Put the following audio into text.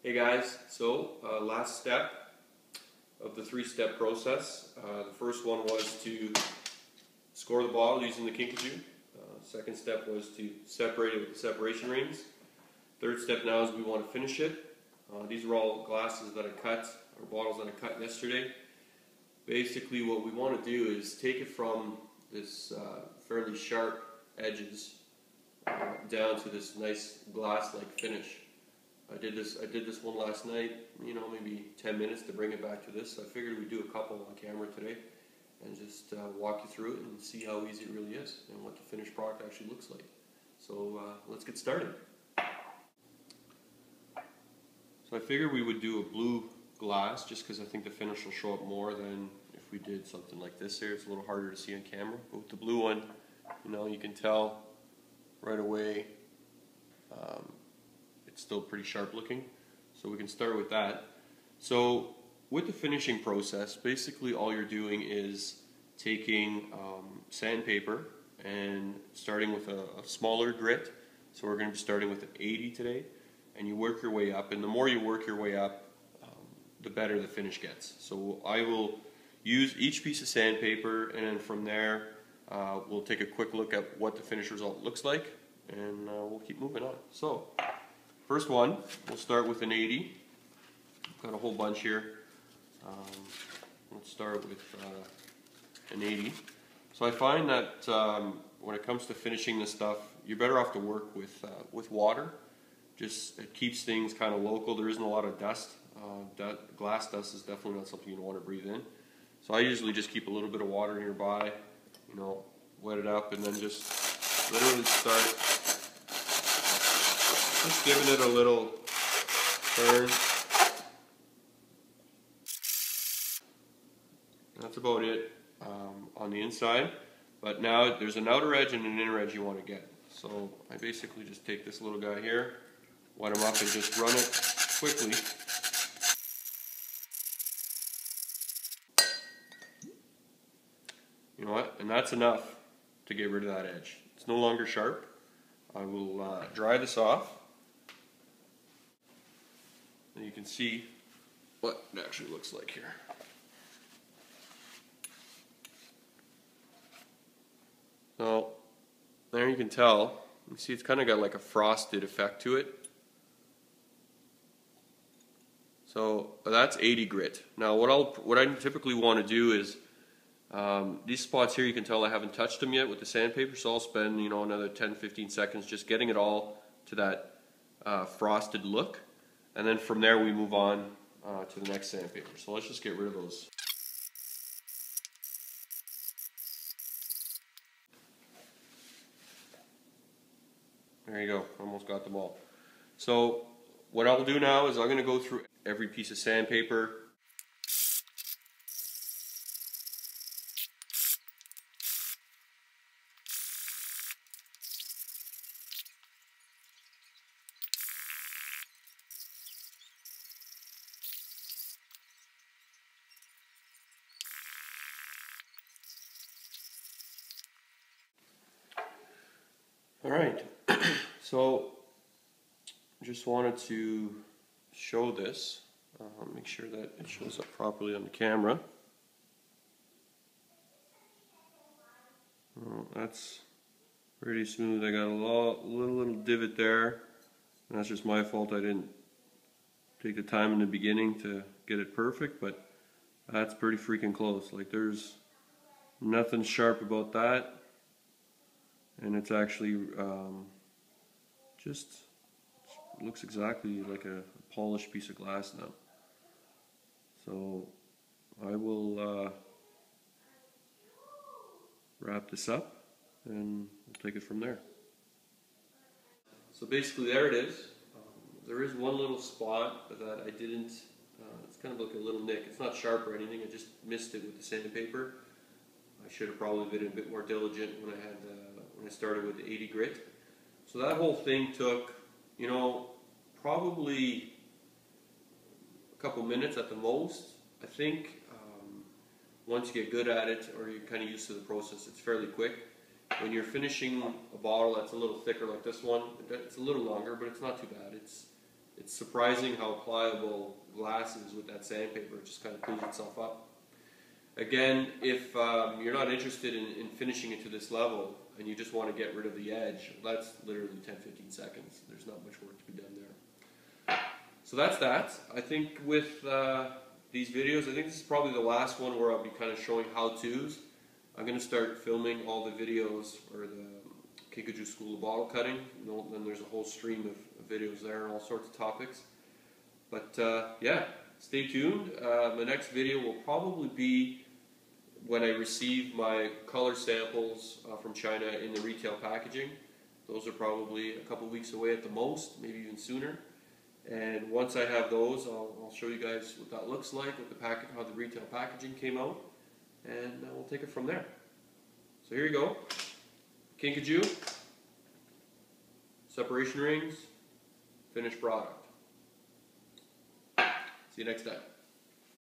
Hey guys, so last step of the three-step process. The first one was to score the bottle using the Kinkajou. Second step was to separate it with the separation rings. Third step now is we want to finish it. These are all glasses that I cut, or bottles that I cut yesterday. Basically what we want to do is take it from this fairly sharp edges down to this nice glass-like finish. I did this one last night, maybe 10 minutes to bring it back to this. So I figured we'd do a couple on camera today and just walk you through it and see how easy it really is and what the finished product actually looks like. So let's get started. So I figured we would do a blue glass just because I think the finish will show up more than if we did something like this here. It's a little harder to see on camera. But with the blue one, you can tell right away it's still pretty sharp looking. So we can start with that. So with the finishing process, basically all you're doing is taking sandpaper and starting with a smaller grit. So we're going to be starting with an 80 today, and you work your way up, and the more you work your way up, the better the finish gets. So I will use each piece of sandpaper, and then from there we'll take a quick look at what the finished result looks like, and we'll keep moving on. So first one, we'll start with an 80. Got a whole bunch here. Let's start with an 80. So I find that when it comes to finishing this stuff, you're better off to work with water. Just it keeps things kind of local. There isn't a lot of dust. Glass dust is definitely not something you want to breathe in. So I usually just keep a little bit of water nearby, wet it up, and then just literally start just giving it a little turn. That's about it on the inside. But now there's an outer edge and an inner edge you want to get. So I basically just take this little guy here, wet him up, and just run it quickly. You know what? And that's enough to get rid of that edge. It's no longer sharp. I will dry this off. And you can see what it actually looks like here. So there you can tell. You see it's kind of got like a frosted effect to it. So that's 80 grit. Now what I typically want to do is these spots here, you can tell I haven't touched them yet with the sandpaper, so I'll spend another 10-15 seconds just getting it all to that frosted look, and then from there we move on to the next sandpaper. So let's just get rid of those. There you go, almost got them all. So what I'll do now is I'm going to go through every piece of sandpaper. Alright, so just wanted to show this, make sure that it shows up properly on the camera. That's pretty smooth. I got a little divot there, and that's just my fault. I didn't take the time in the beginning to get it perfect, but that's pretty freaking close. Like, there's nothing sharp about that. And it's actually just looks exactly like a polished piece of glass now. So I will wrap this up and we'll take it from there. So basically there it is. There is one little spot that I didn't, it's kind of like a little nick. It's not sharp or anything, I just missed it with the sandpaper. I should have probably been a bit more diligent when I started with the 80 grit. So that whole thing took, probably a couple minutes at the most. I think once you get good at it, or you're kind of used to the process, it's fairly quick. When you're finishing a bottle that's a little thicker like this one, it's a little longer, but it's not too bad. It's It's surprising how pliable glass is with that sandpaper. It just kind of cleans itself up. Again, if you're not interested in finishing it to this level and you just want to get rid of the edge, that's literally 10-15 seconds. There's not much work to be done there. So that's that. I think with these videos, I think this is probably the last one where I'll be kind of showing how-tos. I'm going to start filming all the videos for the Kinkajou School of Bottle Cutting. Then there's a whole stream of videos there on all sorts of topics. But yeah, stay tuned. My next video will probably be when I receive my color samples from China in the retail packaging. Those are probably a couple weeks away at the most, maybe even sooner. And once I have those, I'll show you guys what that looks like, how the retail packaging came out, and we'll take it from there. So here you go, Kinkajou, separation rings, finished product. See you next time.